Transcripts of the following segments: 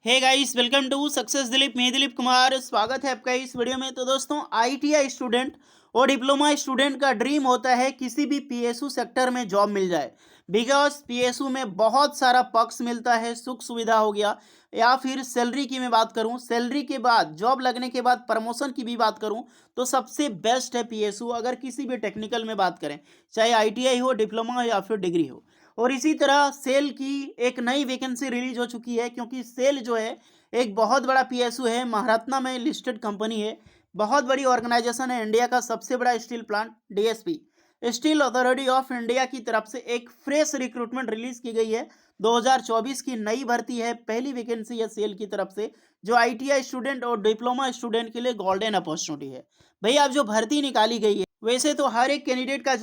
Hey guys, welcome to Success Dilip. मैं दिलीप कुमार, स्वागत है आपका इस वीडियो में। तो दोस्तों, आईटीआई स्टूडेंट और डिप्लोमा स्टूडेंट का ड्रीम होता है किसी भी पीएसयू सेक्टर में जॉब मिल जाए। बिकॉज पीएसयू में बहुत सारा पक्ष मिलता है, सुख सुविधा हो गया, या फिर सैलरी की मैं बात करूं, सैलरी के बाद जॉब लगने के बाद प्रमोशन की भी बात करूं, तो सबसे बेस्ट है पीएसयू। अगर किसी भी टेक्निकल में बात करें, चाहे आईटीआई हो, डिप्लोमा हो या फिर डिग्री हो। और इसी तरह सेल की एक नई वैकेंसी रिलीज हो चुकी है, क्योंकि सेल जो है एक बहुत बड़ा पीएसयू है, महारत्ना में लिस्टेड कंपनी है, बहुत बड़ी ऑर्गेनाइजेशन है, इंडिया का सबसे बड़ा steel plant. DSP steel authority of India की तरफ से एक फ्रेश रिक्रूटमेंट रिलीज की गई है। 2024 की नई भर्ती है, पहली वैकेंसी है सेल की तरफ से, जो आईटीआई स्टूडेंट और डिप्लोमा स्टूडेंट के लिए गोल्डन अपॉर्चुनिटी है। भैया, अब जो भर्ती निकाली गई है, वैसे तो हर एक कैंडिडेट का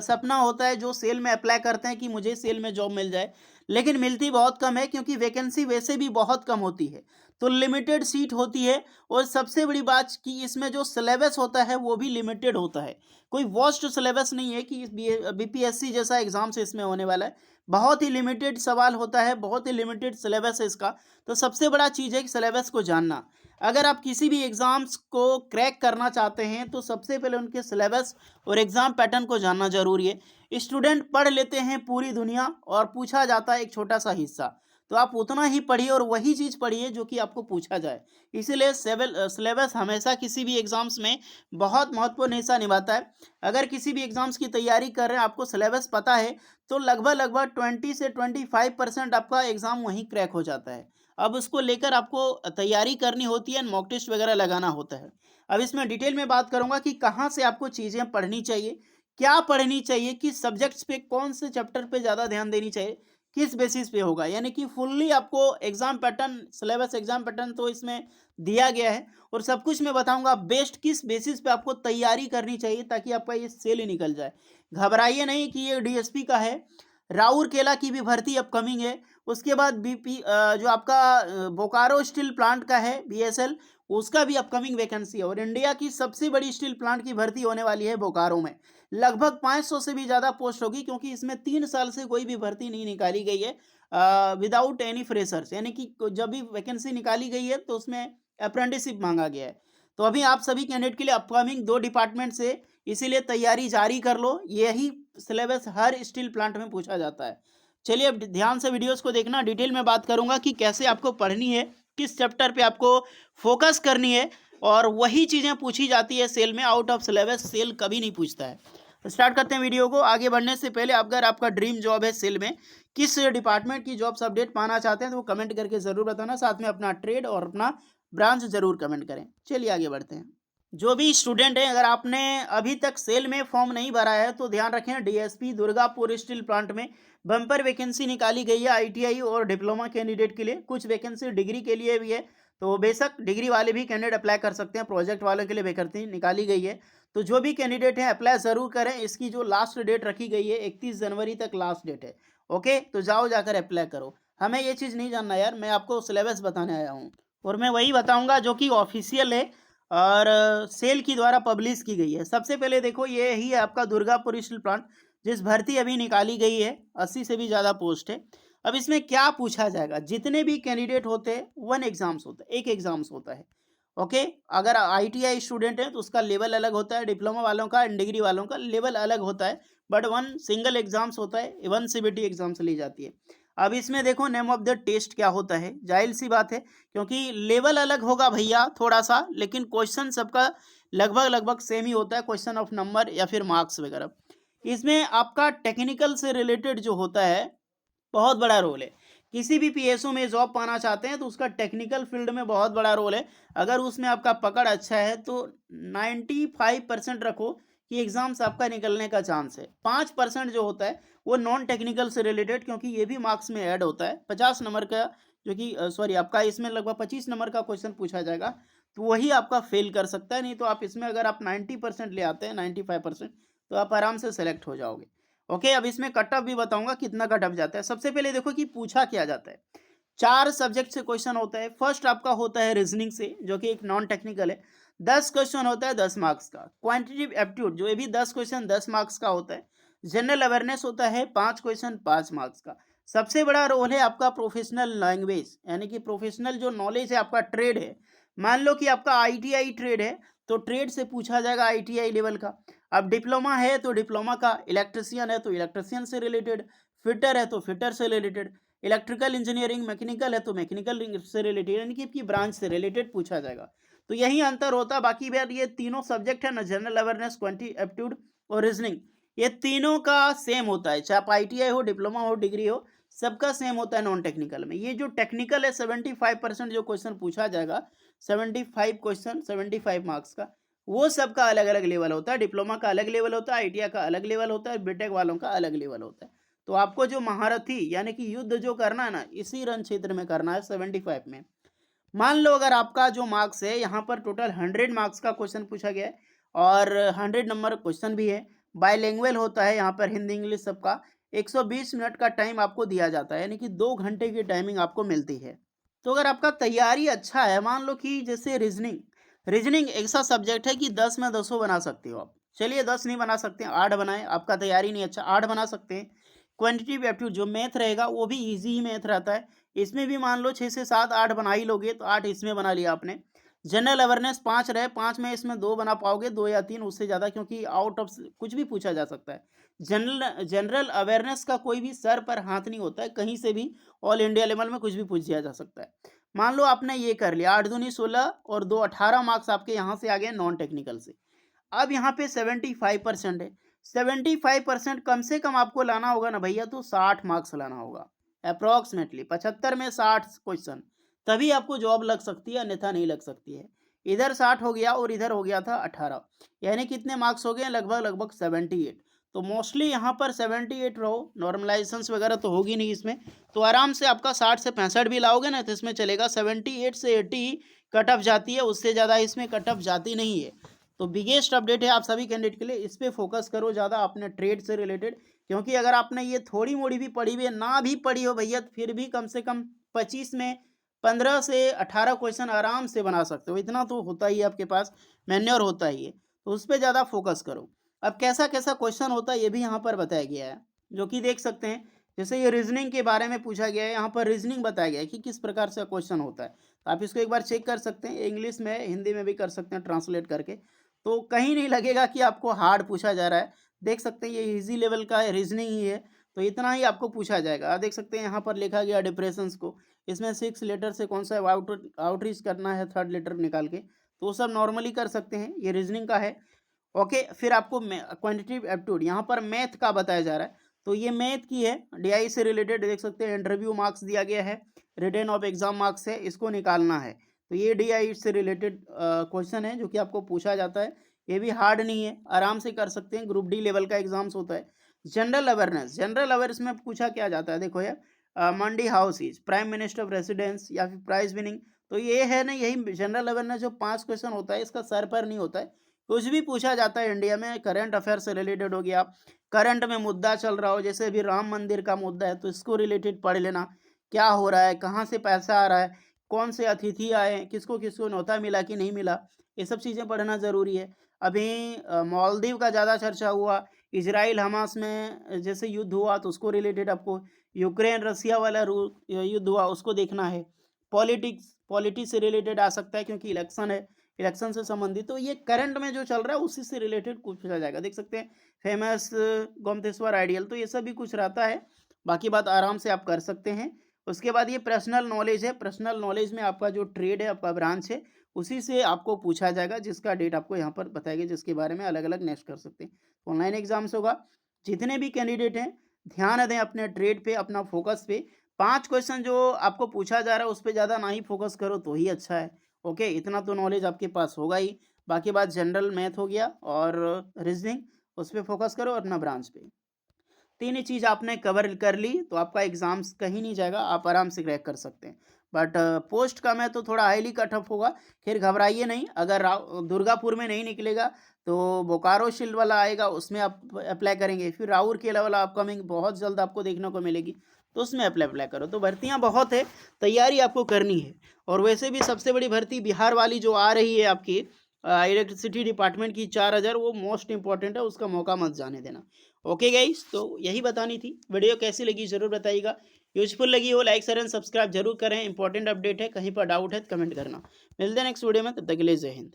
सपना होता है जो सेल में अप्लाई करते हैं कि मुझे सेल में जॉब मिल जाए, लेकिन मिलती बहुत कम है, क्योंकि वैकेंसी वैसे भी बहुत कम होती है, तो लिमिटेड सीट होती है। और सबसे बड़ी बात कि इसमें जो सिलेबस होता है वो भी लिमिटेड होता है। कोई वर्स्ट सिलेबस नहीं है कि बीपीएससी जैसा एग्जाम से इसमें होने वाला है। बहुत ही लिमिटेड सवाल होता है, बहुत ही लिमिटेड सिलेबस है इसका। तो सबसे बड़ा चीज़ है कि सिलेबस को जानना। अगर आप किसी भी एग्ज़ाम्स को क्रैक करना चाहते हैं, तो सबसे पहले उनके सिलेबस और एग्ज़ाम पैटर्न को जानना ज़रूरी है। स्टूडेंट पढ़ लेते हैं पूरी दुनिया और पूछा जाता है एक छोटा सा हिस्सा, तो आप उतना ही पढ़िए और वही चीज़ पढ़िए जो कि आपको पूछा जाए। इसीलिए सिलेबस हमेशा किसी भी एग्ज़ाम्स में बहुत महत्वपूर्ण हिस्सा निभाता है। अगर किसी भी एग्ज़ाम्स की तैयारी कर रहे हैं, आपको सिलेबस पता है, तो लगभग लगभग 20 से 25% आपका एग्ज़ाम वहीं क्रैक हो जाता है। अब उसको लेकर आपको तैयारी करनी होती है, मॉक टेस्ट वगैरह लगाना होता है। अब इसमें डिटेल में बात करूंगा कि कहाँ से आपको चीज़ें पढ़नी चाहिए, क्या पढ़नी चाहिए, किस सब्जेक्ट्स पे, कौन से चैप्टर पे ज़्यादा ध्यान देनी चाहिए, किस बेसिस पे होगा। यानी कि फुल्ली आपको exam pattern, syllabus, exam pattern तो इसमें दिया गया है, और सब कुछ मैं बताऊंगा बेस्ट किस बेसिस पे आपको तैयारी करनी चाहिए, ताकि आपका ये सेल ही निकल जाए। घबराइए नहीं कि ये डीएसपी का है। राउरकेला की भी भर्ती अपकमिंग है। उसके बाद जो आपका बोकारो स्टील प्लांट का है, बीएसएल, उसका भी अपकमिंग वैकेंसी है। और इंडिया की सबसे बड़ी स्टील प्लांट की भर्ती होने वाली है बोकारो में। लगभग 500 से भी ज़्यादा पोस्ट होगी, क्योंकि इसमें 3 साल से कोई भी भर्ती नहीं निकाली गई है विदाउट एनी फ्रेशर्स। यानी कि जब भी वैकेंसी निकाली गई है तो उसमें अप्रेंटिसशिप मांगा गया है। तो अभी आप सभी कैंडिडेट के लिए अपकमिंग 2 डिपार्टमेंट से, इसीलिए तैयारी जारी कर लो। यही सिलेबस हर स्टील प्लांट में पूछा जाता है। चलिए, अब ध्यान से वीडियोस को देखना। डिटेल में बात करूंगा कि कैसे आपको पढ़नी है, किस चैप्टर पे आपको फोकस करनी है, और वही चीज़ें पूछी जाती है सेल में। आउट ऑफ सिलेबस सेल कभी नहीं पूछता है। तो स्टार्ट करते हैं वीडियो को। आगे बढ़ने से पहले, अगर आपका ड्रीम जॉब है सेल में, किस डिपार्टमेंट की जॉब्स अपडेट पाना चाहते हैं, तो वो कमेंट करके ज़रूर बताना। साथ में अपना ट्रेड और अपना ब्रांच ज़रूर कमेंट करें। चलिए आगे बढ़ते हैं। जो भी स्टूडेंट है, अगर आपने अभी तक सेल में फॉर्म नहीं भरा है, तो ध्यान रखें, डीएसपी दुर्गापुर स्टील प्लांट में बम्पर वैकेंसी निकाली गई है आईटीआई और डिप्लोमा कैंडिडेट के लिए। कुछ वैकेंसी डिग्री के लिए भी है, तो बेशक डिग्री वाले भी कैंडिडेट अप्लाई कर सकते हैं। प्रोजेक्ट वालों के लिए वैकेंसी निकाली गई है, तो जो भी कैंडिडेट हैं अप्लाई ज़रूर करें। इसकी जो लास्ट डेट रखी गई है, 31 जनवरी तक लास्ट डेट है। ओके, तो जाओ जाकर अप्लाई करो। हमें ये चीज़ नहीं जानना यार, मैं आपको सिलेबस बताने आया हूँ, और मैं वही बताऊँगा जो कि ऑफिशियल है और सेल की द्वारा पब्लिश की गई है। सबसे पहले देखो, ये ही है आपका दुर्गापुर स्टील प्लांट, जिस भर्ती अभी निकाली गई है। 80 से भी ज़्यादा पोस्ट है। अब इसमें क्या पूछा जाएगा, जितने भी कैंडिडेट होते हैं, वन एग्जाम्स होता है, एक एग्जाम्स होता है। ओके, अगर आईटीआई स्टूडेंट है तो उसका लेवल अलग होता है, डिप्लोमा वालों का, डिग्री वालों का लेवल अलग होता है, बट वन सिंगल एग्जाम्स होता है, वन सीबीटी एग्जाम्स ली जाती है। अब इसमें देखो, नेम ऑफ द टेस्ट क्या होता है, जाहिर सी बात है, क्योंकि लेवल अलग होगा भैया थोड़ा सा, लेकिन क्वेश्चन सबका लगभग लगभग सेम ही होता है, क्वेश्चन ऑफ नंबर या फिर मार्क्स वगैरह। इसमें आपका टेक्निकल से रिलेटेड जो होता है, बहुत बड़ा रोल है। किसी भी पीएसयू में जॉब पाना चाहते हैं, तो उसका टेक्निकल फील्ड में बहुत बड़ा रोल है। अगर उसमें आपका पकड़ अच्छा है, तो 95% रखो कि एग्जाम्स आपका निकलने का चांस है। 5% जो होता है वो नॉन टेक्निकल से रिलेटेड, क्योंकि ये भी मार्क्स में ऐड होता है। 50 नंबर का, जो कि सॉरी, आपका इसमें लगभग 25 नंबर का क्वेश्चन पूछा जाएगा, तो वही आपका फेल कर सकता है। नहीं तो आप इसमें अगर आप 90% ले आते हैं, 95%, तो आप आराम से सेलेक्ट हो जाओगे। ओके, अब इसमें कट ऑफ भी बताऊंगा कितना कट ऑफ जाता है। सबसे पहले देखो कि पूछा क्या जाता है। 4 सब्जेक्ट से क्वेश्चन होता है। फर्स्ट आपका होता है रीजनिंग से, जो कि एक नॉन टेक्निकल है। 10 क्वेश्चन होता है 10 मार्क्स का। क्वांटिटेटिव एप्टीट्यूड, जो ये भी 10 क्वेश्चन 10 मार्क्स का होता है। जनरल अवेयरनेस होता है 5 क्वेश्चन 5 मार्क्स का। सबसे बड़ा रोल है आपका प्रोफेशनल लैंग्वेज, यानी कि प्रोफेशनल जो नॉलेज है आपका, ट्रेड है। मान लो कि आपका आईटीआई ट्रेड है, तो ट्रेड से पूछा जाएगा आईटीआई लेवल का। अब डिप्लोमा है तो डिप्लोमा का, इलेक्ट्रिशियन है तो इलेक्ट्रिशियन से रिलेटेड, फिटर है तो फिटर से रिलेटेड, इलेक्ट्रिकल इंजीनियरिंग मैकेनिकल है तो मैकेनिकल से रिलेटेड, यानी कि आपकी ब्रांच से रिलेटेड पूछा जाएगा। तो यही अंतर होता है। बाकी यार ये तीनों सब्जेक्ट है ना, जनरल अवेयरनेस, क्वांटिटी एप्टीट्यूड और रीजनिंग, ये तीनों का सेम होता है, चाहे आप आईटीआई हो, डिप्लोमा हो, डिग्री हो, सबका सेम होता है नॉन टेक्निकल में। ये जो टेक्निकल है 75% जो क्वेश्चन पूछा जाएगा, 75 क्वेश्चन 75 मार्क्स का, वो सबका अलग अलग लेवल होता है। डिप्लोमा का अलग लेवल होता है, आईटीआई का अलग लेवल होता है, बीटेक वालों का अलग लेवल होता है। तो आपको जो महारथी यानी कि युद्ध जो करना है ना, इसी रण क्षेत्र में करना है 75 में। मान लो अगर आपका जो मार्क्स है यहाँ पर टोटल 100 मार्क्स का क्वेश्चन पूछा गया है और 100 नंबर क्वेश्चन भी है, बाइलिंगुअल होता है यहाँ पर, हिंदी इंग्लिश सबका। 120 मिनट का टाइम आपको दिया जाता है, यानी कि 2 घंटे की टाइमिंग आपको मिलती है। तो अगर आपका तैयारी अच्छा है, मान लो कि जैसे रीजनिंग, रीजनिंग ऐसा सब्जेक्ट है कि 10 में 10 बना सकते हो आप। चलिए 10 नहीं बना सकते, 8 बनाएं, आपका तैयारी नहीं अच्छा, 8 बना सकते हैं। क्वांटिटेटिव एप्टीट्यूड जो मैथ रहेगा वो भी इजी ही मैथ रहता है, इसमें भी मान लो 6 से 7 8 बना ही लोगे, तो 8 इसमें बना लिया आपने। जनरल अवेयरनेस 5 रहे, 5 में इसमें 2 बना पाओगे, 2 या 3, उससे ज़्यादा, क्योंकि आउट ऑफ कुछ भी पूछा जा सकता है। जनरल जनरल अवेयरनेस का कोई भी सर पर हाथ नहीं होता है, कहीं से भी ऑल इंडिया लेवल में कुछ भी पूछ दिया जा सकता है। मान लो आपने ये कर लिया, 8 दूनी 16 और 2 18 मार्क्स आपके यहाँ से आ गए नॉन टेक्निकल से। अब यहाँ पे 75% है, 75% कम से कम आपको लाना होगा ना भैया, तो 60 मार्क्स लाना होगा अप्रॉक्सीमेटली, 75 में 60 क्वेश्चन, तभी आपको जॉब लग सकती है, अन्यथा नहीं लग सकती है। इधर 60 हो गया और इधर हो गया था 18, यानी कितने मार्क्स हो गए, लगभग लगभग 78। तो मोस्टली यहाँ पर 78 रहो, नॉर्मलाइजेशंस वगैरह तो होगी नहीं इसमें, तो आराम से आपका 60 से 65 भी लाओगे ना, तो इसमें चलेगा। 78 से 80 कट ऑफ जाती है, उससे ज़्यादा इसमें कट ऑफ जाती नहीं है। तो बिगेस्ट अपडेट है आप सभी कैंडिडेट के लिए, इस पे फोकस करो ज़्यादा अपने ट्रेड से रिलेटेड, क्योंकि अगर आपने ये थोड़ी मोड़ी भी पढ़ी हुई है, ना भी पढ़ी हो भैया, फिर भी कम से कम 25 में 15 से 18 क्वेश्चन आराम से बना सकते हो, इतना तो होता ही है आपके पास, मैन्योर होता ही है, तो उस पर ज़्यादा फोकस करो। अब कैसा कैसा क्वेश्चन होता है ये भी यहाँ पर बताया गया है, जो कि देख सकते हैं। जैसे ये रीजनिंग के बारे में पूछा गया है, यहाँ पर रीजनिंग बताया गया है कि किस प्रकार से क्वेश्चन होता है, तो आप इसको एक बार चेक कर सकते हैं, इंग्लिश में हिंदी में भी कर सकते हैं ट्रांसलेट करके, तो कहीं नहीं लगेगा कि आपको हार्ड पूछा जा रहा है। देख सकते हैं ये इजी लेवल का है, रीजनिंग ही है, तो इतना ही आपको पूछा जाएगा। आप देख सकते हैं यहाँ पर लिखा गया डिप्रेशंस को, इसमें 6 लेटर से कौन सा आउटरीच करना है, 3rd लेटर निकाल के, तो वो सब नॉर्मली कर सकते हैं, ये रीजनिंग का है। ओके, फिर आपको क्वांटिटेटिव एप्टीट्यूड, यहाँ पर मैथ का बताया जा रहा है, तो ये मैथ की है, डीआई से रिलेटेड, देख सकते हैं इंटरव्यू मार्क्स दिया गया है, रिटन ऑफ एग्जाम मार्क्स है, इसको निकालना है। तो ये डीआई से रिलेटेड क्वेश्चन है जो कि आपको पूछा जाता है, ये भी हार्ड नहीं है, आराम से कर सकते हैं, ग्रुप डी लेवल का एग्जाम्स होता है। जनरल अवेयरनेस, जनरल अवेयरनेस में पूछा क्या जाता है, देखो यार, Mandi House is prime minister of residence या फिर प्राइज विनिंग, तो ये है ना, यही जनरल अवेयरनेस जो 5 क्वेश्चन होता है, इसका सर पर नहीं होता है, कुछ भी पूछा जाता है इंडिया में, करंट अफेयर से रिलेटेड हो गया, करंट में मुद्दा चल रहा हो, जैसे अभी राम मंदिर का मुद्दा है, तो इसको रिलेटेड पढ़ लेना, क्या हो रहा है, कहाँ से पैसा आ रहा है, कौन से अतिथि आए, किसको किसको न्योता मिला कि नहीं मिला, ये सब चीज़ें पढ़ना ज़रूरी है। अभी मालदीव का ज़्यादा चर्चा हुआ, इजराइल हमास में जैसे युद्ध हुआ, तो उसको रिलेटेड आपको, यूक्रेन रसिया वाला युद्ध हुआ, उसको देखना है। पॉलिटिक्स से रिलेटेड आ सकता है, क्योंकि इलेक्शन है, इलेक्शन से संबंधित, तो ये करंट में जो चल रहा है उसी से रिलेटेड कुछ पूछा जाएगा। देख सकते हैं फेमस गोमतेश्वर आइडियल, तो ये सब भी कुछ रहता है, बाकी बात आराम से आप कर सकते हैं। उसके बाद ये पर्सनल नॉलेज है, पर्सनल नॉलेज में आपका जो ट्रेड है, आपका ब्रांच है, उसी से आपको पूछा जाएगा, जिसका डेट आपको यहाँ पर बताएगा, जिसके बारे में अलग अलग नेक्स्ट कर सकते हैं। ऑनलाइन एग्जाम्स होगा, जितने भी कैंडिडेट हैं ध्यान दें अपने ट्रेड पे, अपना फोकस पे। 5 क्वेश्चन जो आपको पूछा जा रहा है उस पर ज़्यादा ना ही फोकस करो तो ही अच्छा है। ओके, इतना तो नॉलेज आपके पास होगा ही, बाकी बात जनरल मैथ हो गया और रीजनिंग, उस पर फोकस करो, अपना ब्रांच पे। तीन ही चीज़ आपने कवर कर ली तो आपका एग्जाम्स कहीं नहीं जाएगा, आप आराम से क्रैक कर सकते हैं। बट पोस्ट का में तो थोड़ा हाईली कट ऑफ होगा, खैर घबराइए नहीं, अगर दुर्गापुर में नहीं निकलेगा तो बोकारो शील्ड वाला आएगा, उसमें आप अप्लाई करेंगे, फिर राउर के वाला अपकमिंग बहुत जल्द आपको देखने को मिलेगी, तो उसमें अप्लाई करो। तो भर्तियाँ बहुत है, तैयारी आपको करनी है, और वैसे भी सबसे बड़ी भर्ती बिहार वाली जो आ रही है आपकी, इलेक्ट्रिसिटी डिपार्टमेंट की 4000 वो मोस्ट इंपॉर्टेंट है, उसका मौका मत जाने देना। ओके गाइस, तो यही बतानी थी। वीडियो कैसी लगी ज़रूर बताइएगा। यूजफुल लगी हो लाइक शेयर एंड सब्सक्राइब जरूर करें। इंपॉर्टेंट अपडेट है, कहीं पर डाउट है तो कमेंट करना। मिलते हैं नेक्स्ट वीडियो में, तब तक के लिए जय हिंद।